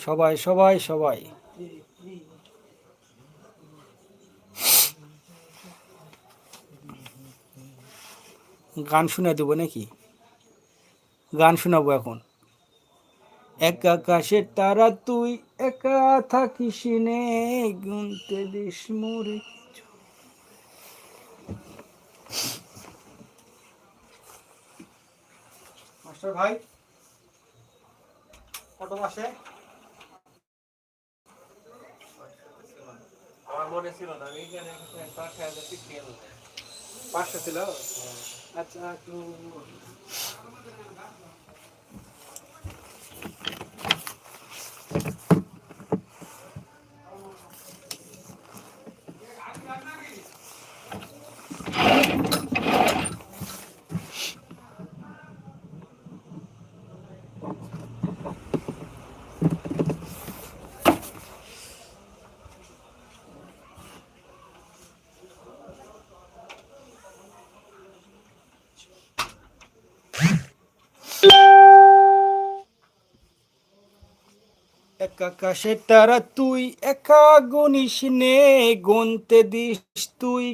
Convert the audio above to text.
সবাই সবাই সবাই গান শুনে দেবো নাকি? গান শোনাবো এখন। এক আকাশের তারা তুই একা থাকিস নে, গুনতে দিস মোরে। মাস্টার ভাই কত মাসে? আমার মনে ছিল না, আমি এখানে 500 ছিল। আচ্ছা একটু এক আকাশের তারা তুই একা গুনিস নে, গুনতে দিস তুই